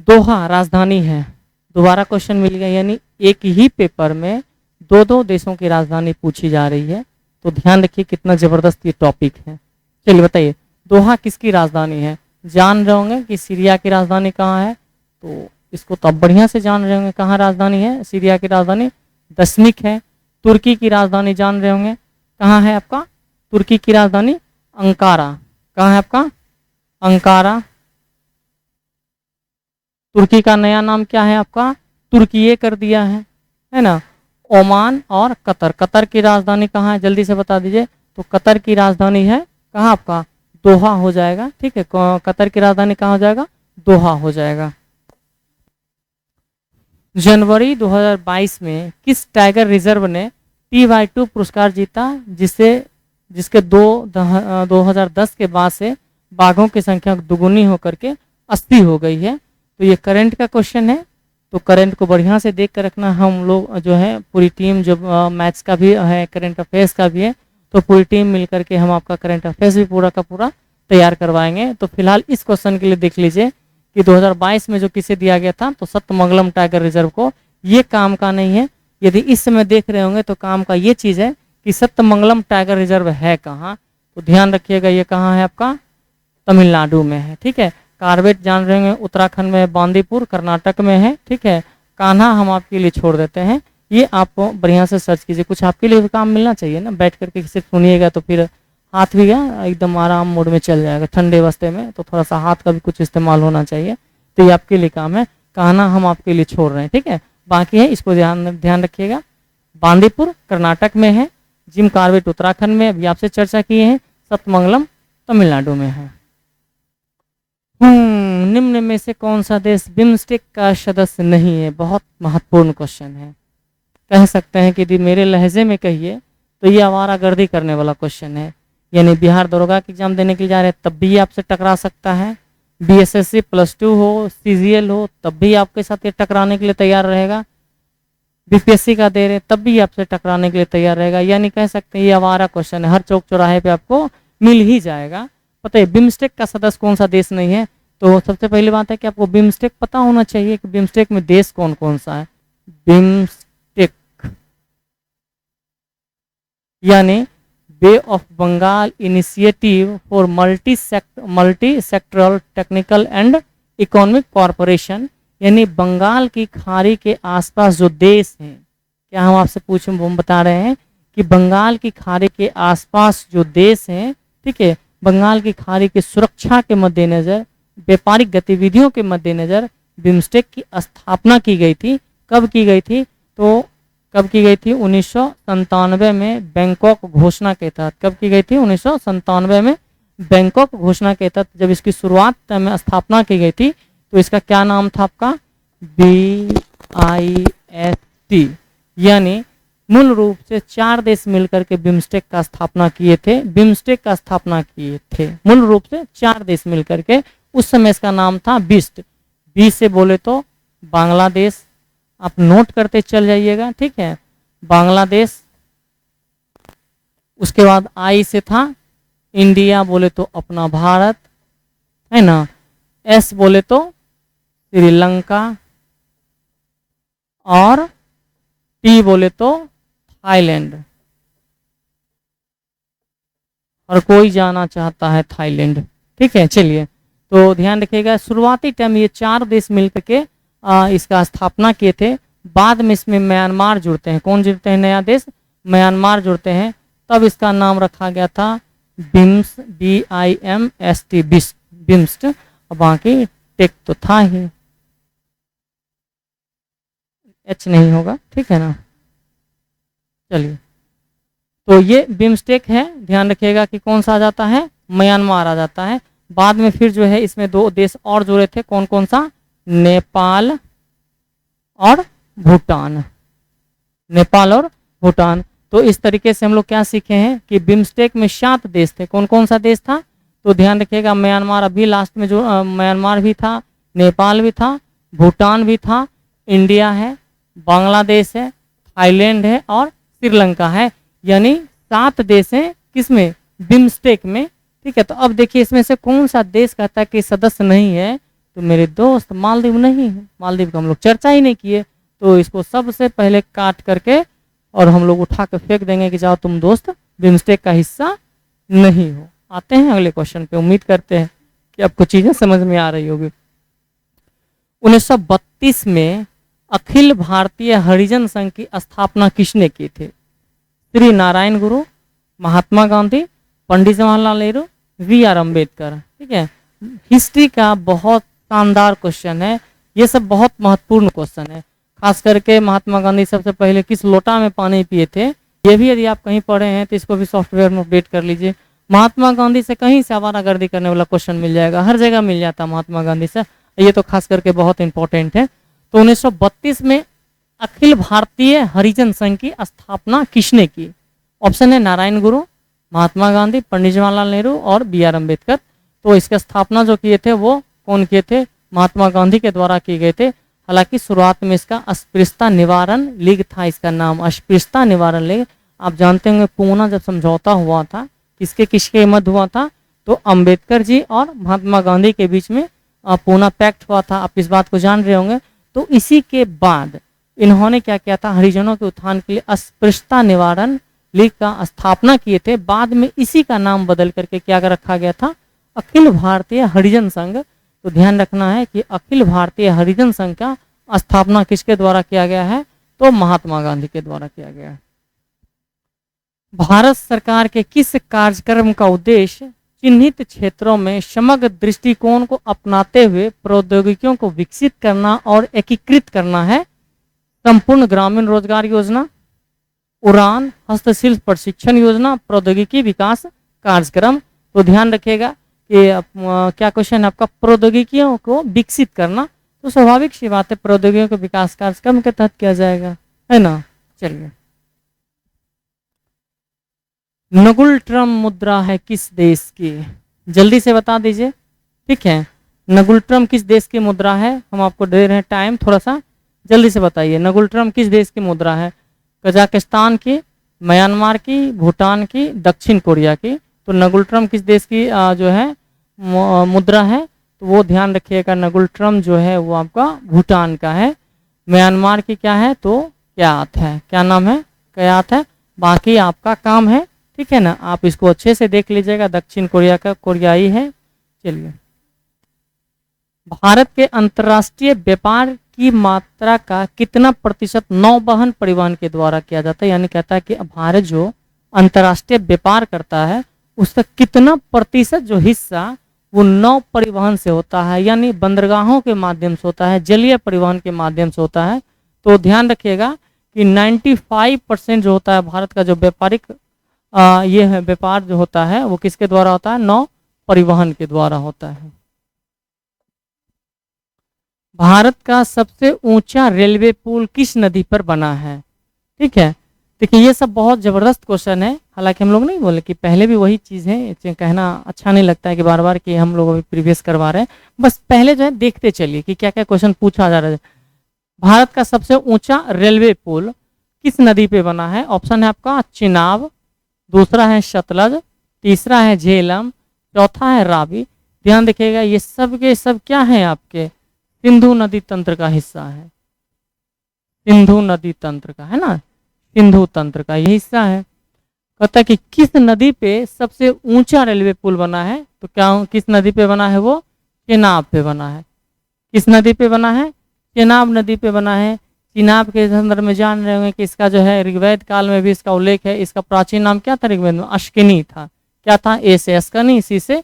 दोहा राजधानी है, दोबारा क्वेश्चन मिल गया, यानी एक ही पेपर में दो देशों की राजधानी पूछी जा रही है। तो ध्यान रखिए कितना जबरदस्त ये टॉपिक है। चलिए बताइए, दोहा किसकी राजधानी है? जान रहे होंगे कि सीरिया की राजधानी कहाँ है, तो इसको तो अब बढ़िया से जान रहे होंगे कहाँ राजधानी है। सीरिया की राजधानी दशनिक है। तुर्की की राजधानी जान रहे होंगे कहाँ है आपका? तुर्की की राजधानी अंकारा। कहाँ है आपका? अंकारा। तुर्की का नया नाम क्या है आपका? तुर्कीये कर दिया है ना। ओमान और कतर। कतर की राजधानी कहाँ है, जल्दी से बता दीजिए। तो कतर की राजधानी है कहाँ आपका, दोहा हो जाएगा। ठीक है, कतर की राजधानी कहाँ हो जाएगा, दोहा हो जाएगा। जनवरी 2022 में किस टाइगर रिजर्व ने T/2 पुरस्कार जीता, जिसके 2010 के बाद से बाघों की संख्या दुगुनी होकर के 80 हो गई है। तो ये करंट का क्वेश्चन है, तो करंट को बढ़िया से देख कर रखना। हम लोग जो है पूरी टीम, जो मैथ्स का भी है, करंट अफेयर्स का भी है, तो पूरी टीम मिल करके हम आपका करंट अफेयर्स भी पूरा का पूरा तैयार करवाएंगे। तो फिलहाल इस क्वेश्चन के लिए देख लीजिए कि 2022 में जो किसे दिया गया था, तो सत्यमंगलम टाइगर रिजर्व को। ये काम का नहीं है, यदि इस समय देख रहे होंगे तो काम का ये चीज़ है कि सत्यमंगलम टाइगर रिजर्व है कहाँ, तो ध्यान रखिएगा ये कहाँ है आपका, तमिलनाडु में है। ठीक है, कार्बेट जान रहे होंगे उत्तराखंड में, बांदीपुर कर्नाटक में है। ठीक है, कान्हा हम आपके लिए छोड़ देते हैं, ये आप बढ़िया से सर्च कीजिए। कुछ आपके लिए भी काम मिलना चाहिए ना, बैठ करके सिर्फ सुनिएगा तो फिर हाथ भी गया एकदम आराम मोड में चल जाएगा। ठंडे वस्ते में तो थोड़ा सा हाथ का भी कुछ इस्तेमाल होना चाहिए, तो ये आपके लिए काम है। कान्हा हम आपके लिए छोड़ रहे हैं। ठीक है, बाकी है इसको ध्यान रखिएगा। बांदीपुर कर्नाटक में है, जिम कार्बेट उत्तराखंड में, अभी आपसे चर्चा किए हैं, सतमंगलम तमिलनाडु में है। निम्न में से कौन सा देश बिम्स्टेक का सदस्य नहीं है, बहुत महत्वपूर्ण क्वेश्चन है। कह सकते हैं कि यदि मेरे लहजे में कहिए तो ये आवारागर्दी करने वाला क्वेश्चन है। यानी बिहार दरोगा की एग्जाम देने के लिए जा रहे हैं तब भी ये आपसे टकरा सकता है, BSSC +2 हो, CGL हो, तब भी आपके साथ ये टकराने के लिए तैयार रहेगा, BPSC का दे रहे तब भी आपसे टकराने के लिए तैयार रहेगा। यानी कह सकते हैं ये आवारा क्वेश्चन है, हर चौक चौराहे पे आपको मिल ही जाएगा। पता है बिम्स्टेक का सदस्य कौन सा देश नहीं है, तो सबसे पहली बात है कि आपको बिम्स्टेक पता होना चाहिए कि बिम्स्टेक में देश कौन कौन सा है। बिम्स्टेक यानी Bay of Bengal initiative for multi sectoral technical and economic corporation, यानी बंगाल की खाड़ी के आसपास जो देश हैं, क्या हम आपसे पूछें, हम बता रहे हैं कि बंगाल की खाड़ी के आसपास जो देश हैं, ठीक है, बंगाल की खाड़ी की सुरक्षा के मद्देनजर, व्यापारिक गतिविधियों के मद्देनजर बिम्स्टेक की स्थापना की गई थी। कब की गई थी, तो कब की गई थी, 1997 में बैंकॉक घोषणा के तहत। कब की गई थी, 1997 में बैंकॉक घोषणा के तहत जब इसकी शुरुआत में स्थापना की गई थी, तो इसका क्या नाम था आपका, BIST। यानी मूल रूप से 4 देश मिलकर के बिम्स्टेक का स्थापना किए थे, बिम्स्टेक का स्थापना किए थे मूल रूप से 4 देश मिलकर के। उस समय इसका नाम था बिस्ट। बी से बोले तो बांग्लादेश, आप नोट करते चल जाइएगा, ठीक है, बांग्लादेश। उसके बाद आई से था इंडिया, बोले तो अपना भारत है ना। एस बोले तो श्रीलंका, और टी बोले तो थाईलैंड। और कोई जाना चाहता है थाईलैंड, ठीक है। चलिए, तो ध्यान रखिएगा, शुरुआती टाइम ये 4 देश मिलकर के इसका स्थापना किए थे। बाद में इसमें म्यांमार जुड़ते हैं। कौन जुड़ते हैं, नया देश म्यांमार जुड़ते हैं, तब इसका नाम रखा गया था बिम्स, BIMST, बिम्स्ट। और बाकी टेक तो था ही, H नहीं होगा, ठीक है ना। चलिए, तो ये बिम्स्टेक है, ध्यान रखिएगा कि कौन सा आ जाता है, म्यांमार आ जाता है। बाद में फिर जो है इसमें 2 देश और जुड़े थे, कौन कौन सा, नेपाल और भूटान, नेपाल और भूटान। तो इस तरीके से हम लोग क्या सीखे हैं कि बिम्स्टेक में 7 देश थे। कौन कौन सा देश था, तो ध्यान रखिएगा, म्यांमार अभी लास्ट में जो म्यांमार भी था, नेपाल भी था, भूटान भी था, इंडिया है, बांग्लादेश है, थाईलैंड है और श्रीलंका है। यानी 7 देश हैं किसमें, बिम्स्टेक में, ठीक है। तो अब देखिए इसमें से कौन सा देश कहता है कि सदस्य नहीं है, तो मेरे दोस्त मालदीव नहीं है। मालदीव का हम लोग चर्चा ही नहीं किए, तो इसको सबसे पहले काट करके और हम लोग उठा कर फेंक देंगे कि जाओ तुम दोस्त बिम्स्टेक का हिस्सा नहीं हो। आते हैं अगले क्वेश्चन पे, उम्मीद करते हैं कि आपको चीजें समझ में आ रही होगी। 1932 में अखिल भारतीय हरिजन संघ की स्थापना किसने की थी, श्री नारायण गुरु, महात्मा गांधी, पंडित जवाहरलाल नेहरू, VR अम्बेडकर, ठीक है। हिस्ट्री का बहुत शानदार क्वेश्चन है, ये सब बहुत महत्वपूर्ण क्वेश्चन है। खास करके महात्मा गांधी सबसे पहले किस लोटा में पानी पिए थे, ये भी यदि आप कहीं पढ़े हैं तो इसको भी सॉफ्टवेयर में अपडेट कर लीजिए। महात्मा गांधी से कहीं से आवारागर्दी करने वाला क्वेश्चन मिल जाएगा, हर जगह मिल जाता है महात्मा गांधी से, ये तो खास करके बहुत इंपॉर्टेंट है। तो 1932 में अखिल भारतीय हरिजन संघ की स्थापना किसने की? ऑप्शन है नारायण गुरु, महात्मा गांधी, पंडित जवाहरलाल नेहरू और बी आर अम्बेडकर। तो इसका स्थापना जो किए थे वो कौन किए थे? महात्मा गांधी के द्वारा किए गए थे। हालांकि शुरुआत में इसका अस्पृश्यता निवारण लीग था, इसका नाम अस्पृश्यता निवारण लीग। आप जानते होंगे पूना जब समझौता हुआ था, किसके किसके मध्य हुआ था? तो अंबेडकर जी और महात्मा गांधी के बीच में पूना पैक्ट हुआ था, आप इस बात को जान रहे होंगे। तो इसी के बाद इन्होंने क्या किया था? हरिजनों के उत्थान के लिए अस्पृश्यता निवारण लीग का स्थापना किए थे। बाद में इसी का नाम बदल करके क्या रखा गया था? अखिल भारतीय हरिजन संघ। तो ध्यान रखना है कि अखिल भारतीय हरिजन संघ का स्थापना किसके द्वारा किया गया है? तो महात्मा गांधी के द्वारा किया गया है। भारत सरकार के किस कार्यक्रम का उद्देश्य चिन्हित क्षेत्रों में समग्र दृष्टिकोण को अपनाते हुए प्रौद्योगिकियों को विकसित करना और एकीकृत करना है? संपूर्ण ग्रामीण रोजगार योजना, उड़ान, हस्तशिल्प प्रशिक्षण योजना, प्रौद्योगिकी विकास कार्यक्रम। तो ध्यान रखिएगा कि क्या क्वेश्चन है आपका? प्रौद्योगिकियों को विकसित करना। तो स्वाभाविक सी बात है, प्रौद्योगिकियों के विकास कार्यक्रम के तहत किया जाएगा, है ना। चलिए, नगुल ट्रम मुद्रा है किस देश की? जल्दी से बता दीजिए, ठीक है। नगुल ट्रम किस देश की मुद्रा है? हम आपको दे रहे हैं टाइम, थोड़ा सा जल्दी से बताइए। नगुल ट्रम किस देश की मुद्रा है? कजाकिस्तान की, म्यांमार की, भूटान की, दक्षिण कोरिया की। तो नगुल ट्रम किस देश की जो है मुद्रा है? तो वो ध्यान रखिएगा, नगुल ट्रम जो है वो आपका भूटान का है। म्यांमार की क्या है? तो क्यात है। क्या नाम है? क्यात है। बाकी आपका काम है, ठीक है ना, आप इसको अच्छे से देख लीजिएगा। दक्षिण कोरिया का कोरियाई है। चलिए, भारत के अंतर्राष्ट्रीय व्यापार की मात्रा का कितना प्रतिशत नौवहन परिवहन के द्वारा किया जाता है? यानी कहता है कि भारत जो अंतर्राष्ट्रीय व्यापार करता है उसका कितना प्रतिशत जो हिस्सा वो नौ परिवहन से होता है, यानी बंदरगाहों के माध्यम से होता है, जलीय परिवहन के माध्यम से होता है। तो ध्यान रखिएगा कि 95% जो होता है भारत का जो व्यापारिक ये है व्यापार जो होता है वो किसके द्वारा होता है? नौ परिवहन के द्वारा होता है। भारत का सबसे ऊंचा रेलवे पुल किस नदी पर बना है? ठीक है, देखिए ये सब बहुत ज़बरदस्त क्वेश्चन है। हालांकि हम लोग नहीं बोले कि पहले भी वही चीज़ है, कहना अच्छा नहीं लगता है कि बार बार कि हम लोग अभी प्रीवियस करवा रहे हैं। बस पहले जो है देखते चलिए कि क्या क्या क्वेश्चन पूछा जा रहा है। भारत का सबसे ऊंचा रेलवे पुल किस नदी पे बना है? ऑप्शन है आपका चिनाब, दूसरा है सतलज, तीसरा है झेलम, चौथा है रावी। ध्यान रखिएगा ये सब के सब क्या है? आपके सिंधु नदी तंत्र का हिस्सा है। सिंधु नदी तंत्र का है ना, सिंधु तंत्र का ये हिस्सा है। कहता है कि किस नदी पे सबसे ऊंचा रेलवे पुल बना है? तो क्या किस नदी पे बना है? वो चेनाब पे बना है। किस नदी पे बना है? चेनाब नदी पे बना है। चिनाब के संदर्भ में जान रहे होंगे कि इसका जो है ऋग्वेद काल में भी इसका उल्लेख है। इसका प्राचीन नाम क्या था ऋग्वेद में? अश्किनी था। क्या था? ए से अस्कनी, सी से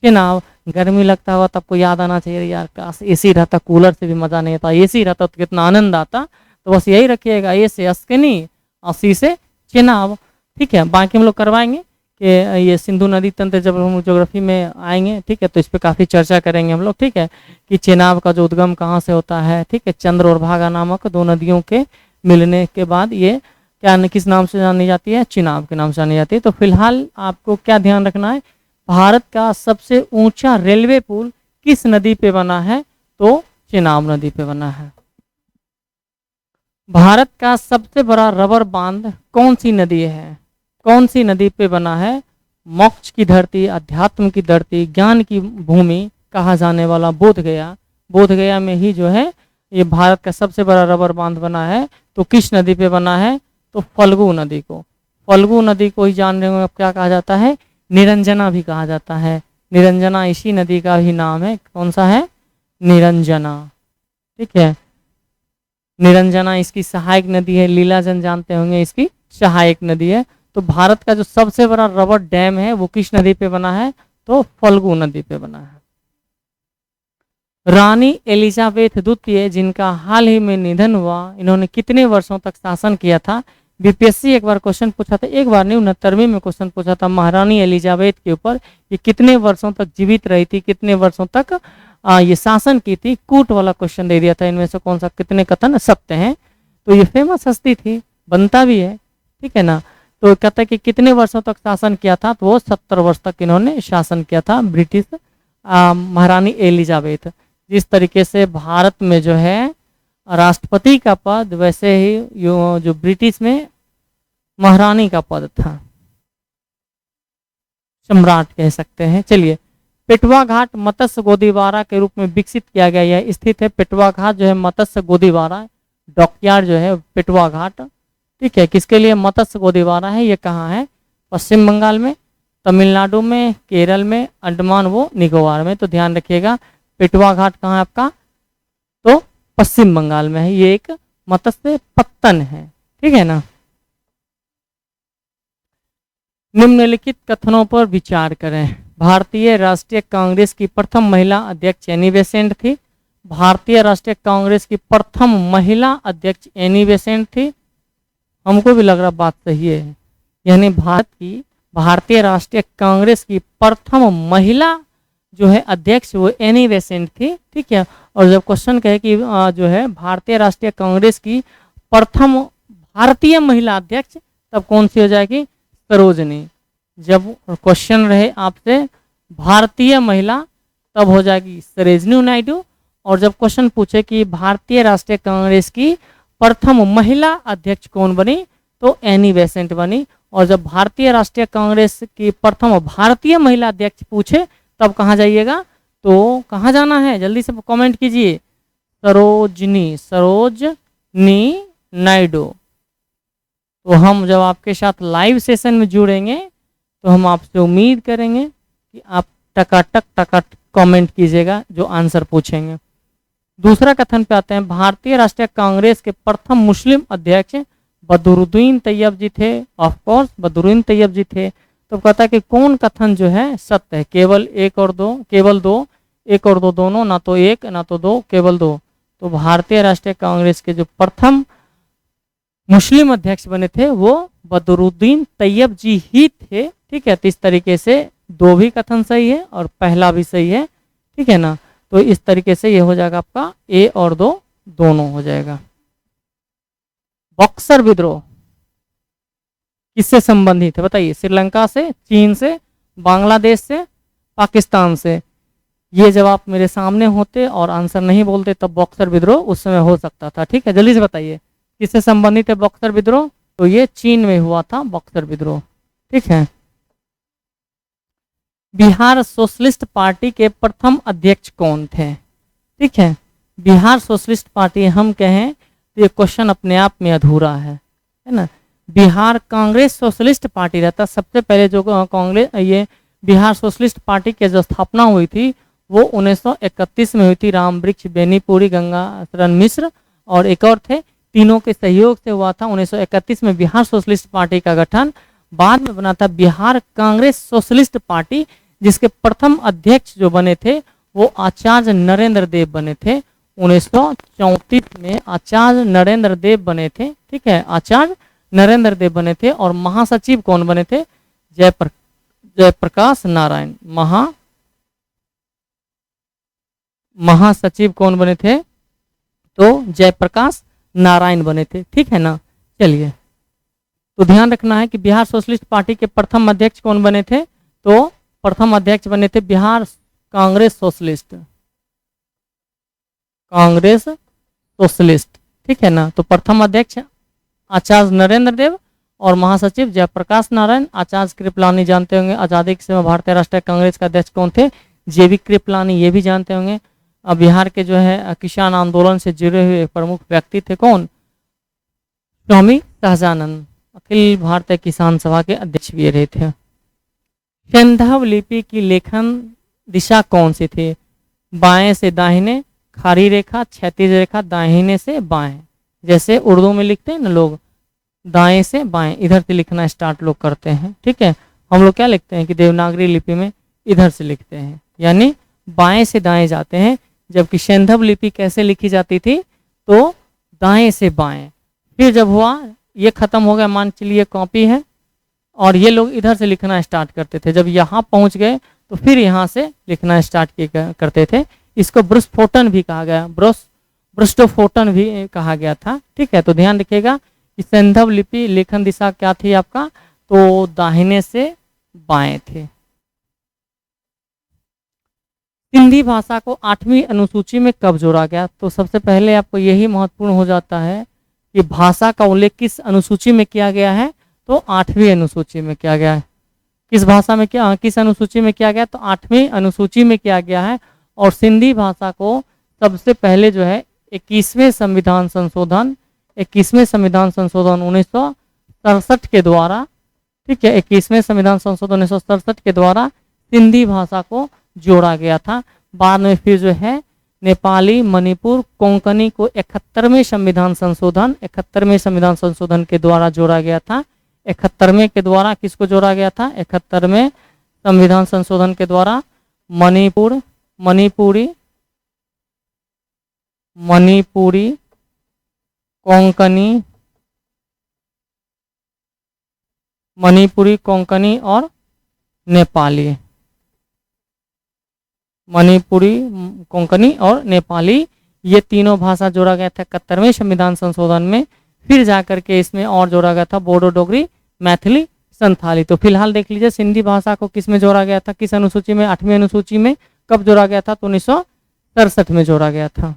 चिनाब। गर्मी लगता हुआ तब को याद आना चाहिए यार, काश एसी रहता, कूलर से भी मजा नहीं आता, एसी रहता तो कितना आनंद आता। तो बस यही रखिएगा, ए से अस्कनी और सी से चिनाब, ठीक है। बाकी हम लोग करवाएंगे कि ये सिंधु नदी तंत्र जब हम ज्योग्राफी में आएंगे, ठीक है, तो इस पर काफ़ी चर्चा करेंगे हम लोग, ठीक है, कि चेनाब का जो उद्गम कहाँ से होता है, ठीक है। चंद्र और भागा नामक दो नदियों के मिलने के बाद ये क्या किस नाम से जानी जाती है? चिनाब के नाम से जानी जाती है। तो फिलहाल आपको क्या ध्यान रखना है? भारत का सबसे ऊंचा रेलवे पुल किस नदी पे बना है? तो चिनाब नदी पे बना है। भारत का सबसे बड़ा रबर बांध कौन सी नदी है? कौन सी नदी पे बना है? मोक्ष की धरती, अध्यात्म की धरती, ज्ञान की भूमि कहा जाने वाला बोध गया। बोध गया में ही जो है ये भारत का सबसे बड़ा रबर बांध बना है। तो किस नदी पे बना है? तो फल्गु नदी को। फल्गु नदी को ही जान रहे हो क्या कहा जाता है? निरंजना भी कहा जाता है। निरंजना इसी नदी का ही नाम है। कौन सा है? निरंजना, ठीक है। निरंजना इसकी सहायक नदी है। लीलाजन जानते होंगे इसकी सहायक नदी है। तो भारत का जो सबसे बड़ा रबर डैम है वो किस नदी पे बना है? तो फल्गु नदी पे बना है। रानी एलिजाबेथ द्वितीय जिनका हाल ही में निधन हुआ, इन्होंने कितने वर्षों तक शासन किया था? बीपीएससी एक बार क्वेश्चन पूछा था, एक बार नहीं 69वीं में क्वेश्चन पूछा था महारानी एलिजाबेथ के ऊपर, ये कितने वर्षों तक जीवित रही थी, कितने वर्षों तक ये शासन की थी। कूट वाला क्वेश्चन दे दिया था, इनमें से कौन सा कितने कथन सत्य हैं। तो ये फेमस हस्ती थी, बनता भी है, ठीक है ना। तो कहता है कि कितने वर्षों तक शासन किया था, तो वो 70 वर्ष तक इन्होंने शासन किया था ब्रिटिश महारानी एलिजाबेथ। जिस तरीके से भारत में जो है राष्ट्रपति का पद, वैसे ही जो ब्रिटिश में महारानी का पद था, सम्राट कह सकते हैं। चलिए, पेटवा घाट मत्स्य गोदीवारा के रूप में विकसित किया गया, यह स्थित है पेटवा घाट जो है मत्स्य गोदीवारा डॉकयार्ड जो है पेटवा घाट, ठीक है। किसके लिए मत्स्य गोदीवारा है? ये कहाँ है? पश्चिम बंगाल में, तमिलनाडु में, केरल में, अंडमान वो निकोबार में। तो ध्यान रखिएगा पेटवा घाट कहाँ है आपका? तो पश्चिम बंगाल में है। ये एक मत्स्य पत्तन है, ठीक है ना। निम्नलिखित कथनों पर विचार करें। भारतीय राष्ट्रीय कांग्रेस की प्रथम महिला अध्यक्ष एनी बेसेंट थी। भारतीय राष्ट्रीय कांग्रेस की प्रथम महिला अध्यक्ष एनी बेसेंट थी। हमको भी लग रहा बात सही है, यानी भारतीय राष्ट्रीय कांग्रेस की प्रथम महिला जो है अध्यक्ष वो एनी बेसेंट थी, ठीक है। और जब क्वेश्चन कहे कि जो है भारतीय राष्ट्रीय कांग्रेस की प्रथम भारतीय महिला अध्यक्ष, तब कौन सी हो जाएगी? सरोजनी। जब क्वेश्चन रहे आपसे भारतीय महिला, तब हो जाएगी सरोजिनी नायडू। और जब क्वेश्चन पूछे कि भारतीय राष्ट्रीय कांग्रेस की प्रथम महिला अध्यक्ष कौन बनी, तो एनी बेसेंट बनी। और जब भारतीय राष्ट्रीय कांग्रेस की प्रथम भारतीय महिला अध्यक्ष पूछे, तब कहाँ जाइएगा? तो कहाँ जाना है? जल्दी से कमेंट कीजिए। सरोजनी नायडू। तो हम जब आपके साथ लाइव सेशन में जुड़ेंगे, तो हम आपसे उम्मीद करेंगे कि आप टकाटक कमेंट कीजिएगा जो आंसर पूछेंगे। दूसरा कथन पे आते हैं। भारतीय राष्ट्रीय कांग्रेस के प्रथम मुस्लिम अध्यक्ष बदरुद्दीन तैयब जी थे। ऑफ कोर्स बदरुद्दीन तैयब जी थे। तो कहता है कि कौन कथन जो है सत्य है? केवल एक और दो, केवल दो, एक और दो दोनों, ना तो एक ना तो दो, केवल दो। तो भारतीय राष्ट्रीय कांग्रेस के जो प्रथम मुस्लिम अध्यक्ष बने थे वो बदरुद्दीन तैयब जी ही थे, ठीक है। तो इस तरीके से दो भी कथन सही है और पहला भी सही है, ठीक है ना। तो इस तरीके से ये हो जाएगा आपका ए और दो दोनों हो जाएगा। बक्सर विद्रोह किससे संबंधित है बताइए? श्रीलंका से, चीन से, बांग्लादेश से, पाकिस्तान से। ये जब आप मेरे सामने होते और आंसर नहीं बोलते, तब बक्सर विद्रोह उस समय हो सकता था, ठीक है। जल्दी से बताइए किससे संबंधित है बक्सर विद्रोह? तो ये चीन में हुआ था बक्सर विद्रोह, ठीक है। बिहार सोशलिस्ट पार्टी के प्रथम अध्यक्ष कौन थे? ठीक है, बिहार सोशलिस्ट पार्टी हम कहें तो ये क्वेश्चन अपने आप में अधूरा है ना। बिहार कांग्रेस सोशलिस्ट पार्टी रहता। सबसे पहले जो कांग्रेस ये बिहार सोशलिस्ट पार्टी की जो स्थापना हुई थी वो 1931 में हुई थी। राम वृक्ष, बेनीपुरी, गंगाशरण मिश्र और एक और थे, तीनों के सहयोग से हुआ था 1931 में बिहार सोशलिस्ट पार्टी का गठन। बाद में बना था बिहार कांग्रेस सोशलिस्ट पार्टी, जिसके प्रथम अध्यक्ष जो बने थे वो आचार्य नरेंद्र देव बने थे। 1934 में आचार्य नरेंद्र देव बने थे, ठीक है, आचार्य नरेंद्र देव बने थे। और महासचिव कौन बने थे? जयप्रकाश नारायण। महासचिव कौन बने थे? तो जयप्रकाश नारायण बने थे, ठीक है ना। चलिए, तो ध्यान रखना है कि बिहार सोशलिस्ट पार्टी के प्रथम अध्यक्ष कौन बने थे? तो प्रथम अध्यक्ष बने थे बिहार कांग्रेस सोशलिस्ट, ठीक है ना। तो प्रथम अध्यक्ष आचार्य नरेंद्र देव और महासचिव जयप्रकाश नारायण। आचार्य कृपलानी जानते होंगे, आज़ादी के समय भारतीय राष्ट्रीय कांग्रेस का अध्यक्ष कौन थे? जेबी कृपलानी, ये भी जानते होंगे। बिहार के जो है किसान आंदोलन से जुड़े हुए प्रमुख व्यक्ति थे कौन? स्वामी सहजानंद, अखिल भारतीय किसान सभा के अध्यक्ष भी रहे थे। सिंधव लिपि की लेखन दिशा कौन सी थी? बाएं से दाहिने, खारी रेखा, क्षैतिज रेखा, दाहिने से बाएं। जैसे उर्दू में लिखते हैं ना लोग, दाएं से बाएं, इधर से लिखना स्टार्ट लोग करते हैं, ठीक है। हम लोग क्या लिखते हैं कि देवनागरी लिपि में इधर से लिखते हैं, यानी बाएं से दाएं जाते हैं। जबकि सैंधव लिपि कैसे लिखी जाती थी, तो दाएं से बाएं। फिर जब हुआ ये खत्म हो गया, मान चलिए कॉपी है, और ये लोग इधर से लिखना स्टार्ट करते थे। जब यहाँ पहुँच गए तो फिर यहाँ से लिखना स्टार्ट करते थे। इसको ब्रुस्फोटन भी कहा गया, ब्रुस्टोफोटन भी कहा गया था। ठीक है, तो ध्यान रखिएगा कि सैंधव लिपि लेखन दिशा क्या थी आपका, तो दाहिने से बाएं थे। सिंधी भाषा को 8वीं अनुसूची में कब जोड़ा गया, तो सबसे पहले आपको यही महत्वपूर्ण हो जाता है कि भाषा का उल्लेख किस अनुसूची में किया गया है, तो 8वीं अनुसूची में किया गया है। किस भाषा में किस अनुसूची में किया गया, तो 8वीं अनुसूची में किया गया है। और सिंधी भाषा को सबसे पहले जो है 21वें संविधान संशोधन 1967 के द्वारा, ठीक है, 21वें संविधान संशोधन 1967 के द्वारा सिंधी भाषा को जोड़ा गया था। बाद में फिर जो है नेपाली, मणिपुर, कोंकणी को 71वें संविधान संशोधन के द्वारा जोड़ा गया था। 71वें के द्वारा किसको जोड़ा गया था, 71वें संविधान संशोधन के द्वारा मणिपुरी, कोंकणी और नेपाली। ये तीनों भाषा जोड़ा गया था 71वें संविधान संशोधन में। फिर जाकर के इसमें और जोड़ा गया था बोडो, डोगरी, मैथिली, संथाली। तो फिलहाल देख लीजिए सिंधी भाषा को किस में जोड़ा गया था, किस अनुसूची में, 8वीं अनुसूची में। कब जोड़ा गया था, तो 1967 में जोड़ा गया था।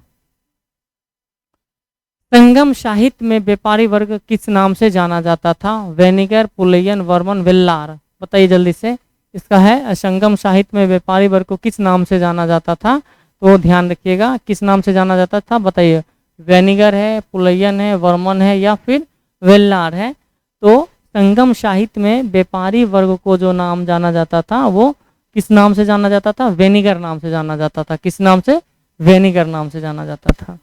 संगम साहित्य में व्यापारी वर्ग किस नाम से जाना जाता था, वेनिगर, पुलैयन, वर्मन, वेल्लार। बताइए जल्दी से। इसका है संगम साहित्य में व्यापारी वर्ग को किस नाम से जाना जाता था, तो ध्यान रखिएगा किस नाम से जाना जाता था, बताइए। वेनिगर है, पुलैयन है, वर्मन है, या फिर वेल्लार है। तो संगम साहित्य में व्यापारी वर्ग को जो नाम जाना जाता था वो किस नाम से जाना जाता था, वेनिगर नाम से जाना जाता था। किस नाम से, वेनिगर नाम से जाना जाता था।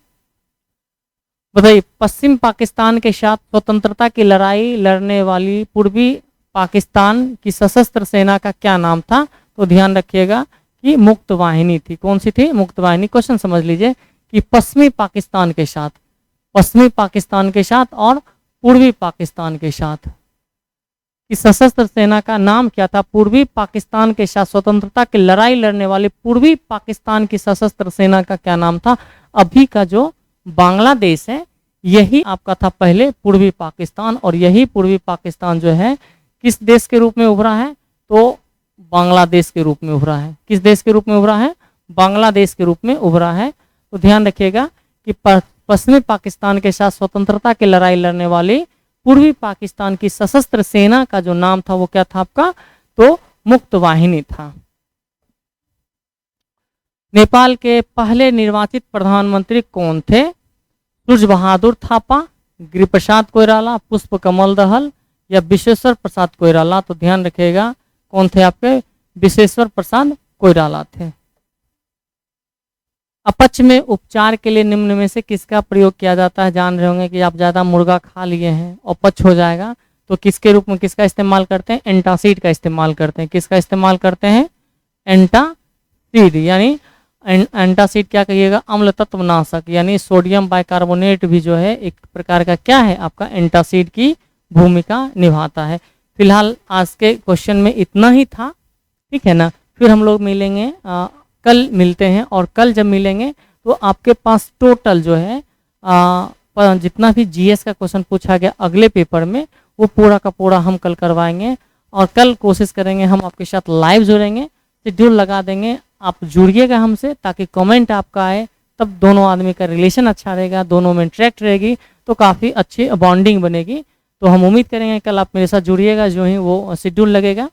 बताइए, पश्चिम पाकिस्तान के साथ स्वतंत्रता की लड़ाई लड़ने वाली पूर्वी पाकिस्तान की सशस्त्र सेना का क्या नाम था, तो ध्यान रखिएगा कि मुक्त वाहिनी थी। कौन सी थी, मुक्त वाहिनी। क्वेश्चन समझ लीजिए कि पश्चिमी पाकिस्तान के साथ और पूर्वी पाकिस्तान के साथ की सशस्त्र सेना का नाम क्या था। पूर्वी पाकिस्तान के साथ स्वतंत्रता की लड़ाई लड़ने वाली पूर्वी पाकिस्तान की सशस्त्र सेना का क्या नाम था। अभी का जो बांग्लादेश है यही आपका था पहले पूर्वी पाकिस्तान, और यही पूर्वी पाकिस्तान जो है किस देश के रूप में उभरा है, तो बांग्लादेश के रूप में उभरा है। किस देश के रूप में उभरा है, बांग्लादेश के रूप में उभरा है। तो ध्यान रखिएगा कि पश्चिमी पाकिस्तान के साथ स्वतंत्रता की लड़ाई लड़ने वाली पूर्वी पाकिस्तान की सशस्त्र सेना का जो नाम था वो क्या था आपका, तो मुक्त वाहिनी था। नेपाल के पहले निर्वाचित प्रधानमंत्री कौन थे, सूर्य बहादुर थापा, गिरिप्रसाद कोइराला, पुष्प कमल दहल, या विश्वेश्वर प्रसाद कोइराला। तो ध्यान रखिएगा कौन थे आपके, विश्वेश्वर प्रसाद कोइराला थे। अपच में उपचार के लिए निम्न में से किसका प्रयोग किया जाता है। जान रहे होंगे कि आप ज़्यादा मुर्गा खा लिए हैं, अपच हो जाएगा, तो किसके रूप में किसका इस्तेमाल करते हैं, एंटासिड का इस्तेमाल करते हैं। किसका इस्तेमाल करते हैं, एंटासिड। यानी एंटासिड क्या कहिएगा, अम्ल तत्वनाशक, यानी सोडियम बाइकार्बोनेट भी जो है एक प्रकार का क्या है आपका, एंटासिड की भूमिका निभाता है। फिलहाल आज के क्वेश्चन में इतना ही था, ठीक है ना। फिर हम लोग मिलेंगे, कल मिलते हैं, और कल जब मिलेंगे तो आपके पास टोटल जो है जितना भी जीएस का क्वेश्चन पूछा गया अगले पेपर में वो पूरा का पूरा हम कल करवाएंगे। और कल कोशिश करेंगे हम आपके साथ लाइव जुड़ेंगे, शेड्यूल लगा देंगे, आप जुड़िएगा हमसे ताकि कमेंट आपका आए, तब दोनों आदमी का रिलेशन अच्छा रहेगा, दोनों में इंटरेक्ट रहेगी, तो काफ़ी अच्छी बॉन्डिंग बनेगी। तो हम उम्मीद करेंगे कल आप मेरे साथ जुड़िएगा जो ही वो शेड्यूल लगेगा।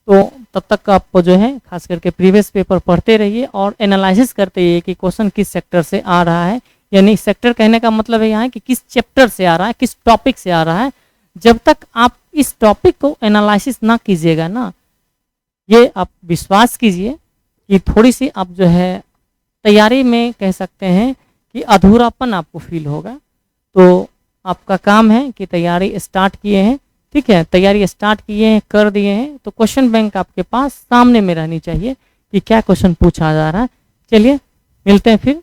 तो तब तक आप जो है खास करके प्रीवियस पेपर पढ़ते रहिए और एनालिसिस करते रहिए कि क्वेश्चन किस सेक्टर से आ रहा है। यानी सेक्टर कहने का मतलब है यहाँ कि किस चैप्टर से आ रहा है, किस टॉपिक से आ रहा है। जब तक आप इस टॉपिक को एनालिसिस ना कीजिएगा ना, ये आप विश्वास कीजिए कि थोड़ी सी आप जो है तैयारी में कह सकते हैं कि अधूरापन आपको फील होगा। तो आपका काम है कि तैयारी स्टार्ट किए हैं, ठीक है, तैयारी स्टार्ट किए हैं, कर दिए हैं, तो क्वेश्चन बैंक आपके पास सामने में रहनी चाहिए कि क्या क्वेश्चन पूछा जा रहा है। चलिए मिलते हैं फिर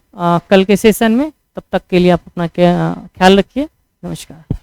कल के सेशन में। तब तक के लिए आप अपना ख्याल रखिए। नमस्कार।